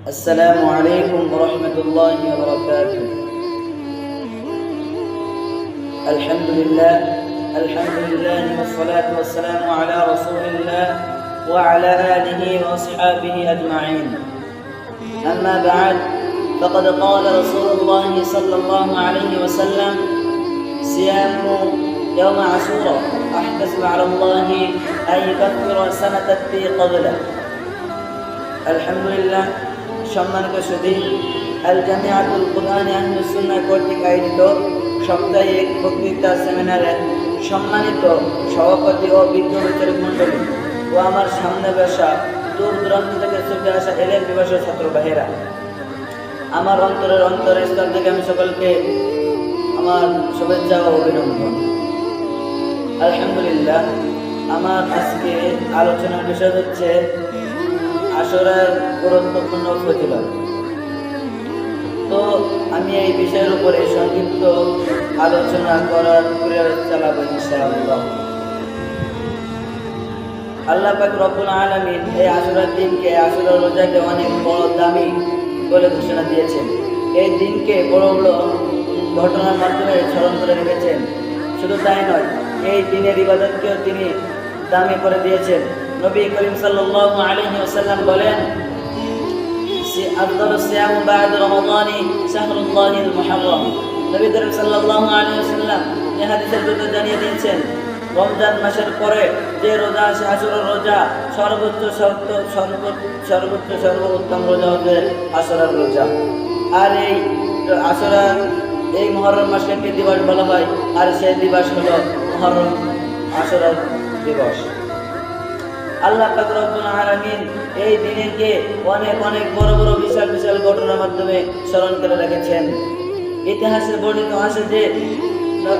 السلام عليكم ورحمة الله وبركاته. الحمد لله والصلاة والسلام على رسول الله وعلى آله وأصحابه أجمعين. أما بعد، فقد قال رسول الله صلى الله عليه وسلم: صيام يوم عاشوراء أحتسب على الله أن يكفر سنة التي قبله. الحمد لله। সম্মানিত সুধী, আল জামিয়াতুল কুরআন আহলুস সুন্নাহ কর্তৃক আয়োজিত সাপ্তাহিক বক্তৃতা সেমিনারের সম্মানিত সভাপতি ও বিজ্ঞ বিচারক মণ্ডলী ও আমার সামনে বসা দূর দূরান্ত থেকে ছুটে আসা এলেম পিপাসু ছাত্র ভাইয়েরা, আমার অন্তরের স্তর থেকে আমি সকলকে আমার শুভেচ্ছা ও অভিনন্দন। আলহামদুলিল্লাহ। আমার আজকে আলোচনার বিষয় হচ্ছে আশুরার গুরুত্বপূর্ণ ফজিলত। তো আমি এই বিষয়ের উপরে সংক্ষিপ্ত আলোচনা করার প্রয়াস চালাবো ইনশাআল্লাহ। আল্লাহ পাক রব্বুল আলামিন এই আশুরার দিনকে, আশুরার রোজাকে অনেক বড় দামি বলে ঘোষণা দিয়েছেন। এই দিনকে বড় বড় ঘটনার মাধ্যমে স্মরণ করে রেখেছেন। শুধু তাই নয়, এই দিনের ইবাদতকেও তিনি দামি করে দিয়েছেন। নবী করিম সাল্লাল্লাহু আলাইহি ওয়াসাল্লাম বলেন, আফদালুস সিয়াম বা'দা রমাদানি শাহরুল্লাহিল মুহাররম। নবী করিম সাল্লাল্লাহু আলাইহি ওয়াসাল্লাম এই হাদিসের ভিতরে জানিয়ে দিয়েছেন, রমজান মাসের পরে যে রোজা আছে আশুরার রোজা, সর্বোত্তম রোজা হবে আশুরার রোজা। আর এই আশুরার এই মুহররম মাসকে একটি দিবস বলা হয়, আর সেই দিবস হলো মুহররম আশুরার দিবস। আল্লাহ পাক রব্বুল আলামিন এই দিনকে অনেক বড় বড় বিশাল ঘটনার মাধ্যমে স্মরণ করে রেখেছেন। ইতিহাসে বর্ণিত আছে যে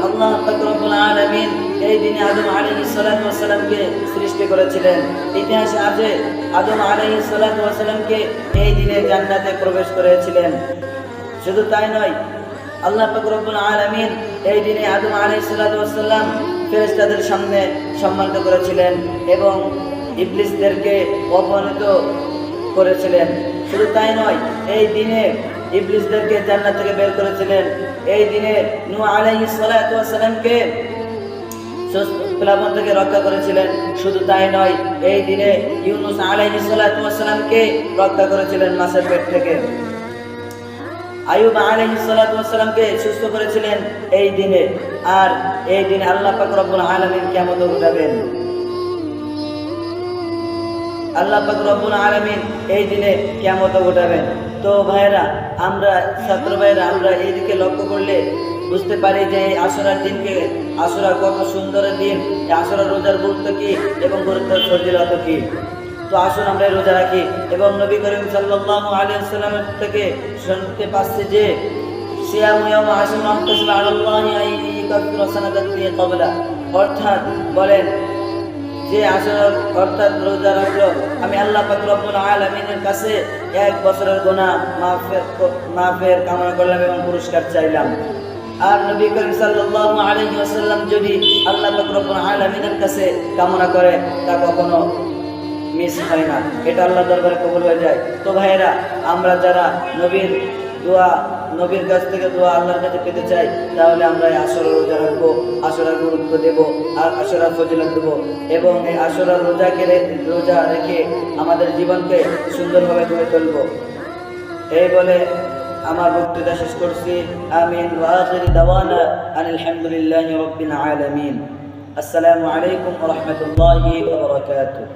আল্লাহ পাক রব্বুল আলামিন এই দিনে আদম আলাইহিস সালাতু ওয়াস সালামকে সৃষ্টি করেছিলেন। ইতিহাসে আছে আদম আলাইহিস সালাতু ওয়াস সালামকে এই দিনে জান্নাতে প্রবেশ করেছিলেন। শুধু তাই নয়, আল্লাহ পাক রব্বুল আলামিন এই দিনে আদম আলাইহিস সালাতু ওয়াস সালাম ফেরেশতাদের সামনে সম্মানিত করেছিলেন এবং ইবলিসদেরকে অপমানিত করেছিলেন। শুধু তাই নয়, এই দিনে ইবলিসদেরকে জান্নাত থেকে বের করেছিলেন। এই দিনে নূহ আলাইহিস সালাতু ওয়াস সালামকে প্লাবন থেকে রক্ষা করেছিলেন। শুধু তাই নয়, এই দিনে ইউনূস আলাইহিস সালাতু ওয়াস সালামকে রক্ষা করেছিলেন মাছের পেট থেকে। আইয়ুব আলাইহিস সালাতু ওয়াস সালামকে সুস্থ করেছিলেন এই দিনে। আর এই দিনে আল্লাহ পাক রব্বুল আলামিন কিয়ামত ঘটাবেন। আল্লাহ পাক রব্বুল আলামিন এই দিনে কিয়ামত ঘটাবেন। তো ভাইরা, আমরা ছাত্র ভাইরা, আমরা এই দিকে লক্ষ্য করলে বুঝতে পারি যে এই আশুরার দিনকে, আশুরা কত সুন্দর দিন, এই আশুরার রোজার গুরুত্ব কি এবং গুরুত্বের ফজিলত কি। তো আসুন আমরা রোজা রাখি এবং নবী করিম সাল্লাল্লাহু আলাইহি ওয়াসাল্লামের থেকে শুনতে পাচ্ছি যে সিয়াম ইয়াউম আশুরা আহতাসিবু আলাল্লাহি আন ইয়াকাফিরা সানাতাল্লাতী ক্বাবলা, অর্থাৎ বলেন যে আশুরা অর্থাৎ রোজা রাখলো, আমি আল্লাহ পাক রব্বুল আলামিনের কাছে 1 বছরের গুনাহ মাফের কামনা করলাম এবং পুরস্কার চাইলাম। আর নবী করিম সাল্লাল্লাহু আলাইহি ওয়াসাল্লাম যদি আল্লাহ পাক রব্বুল আলামিনের কাছে কামনা করে, তা কখনো মিস হয় না, এটা আল্লাহর দরবারে কবুল হয়ে যায়। তো ভাইয়েরা, আমরা যারা নবীর কাছ থেকে দোয়া আল্লাহর কাছে পেতে চাই, তাহলে আমরা এই আশুরার রোজা রাখবো, আশুরার গুরুত্ব দেব, আর আশুরার ফজিলত দেব এবং এই আশুরার রোজা রেখে আমাদের জীবনকে সুন্দরভাবে গড়ে তুলব। এই বলে আমার বক্তৃতা শেষ করছি। আমিন ওয়া আখিরু দাওয়ানা আনিল হামদুলিল্লাহি রাব্বিল আলামিন। আসসালামু আলাইকুম ওয়া রাহমাতুল্লাহি ওয়া বারাকাতুহু।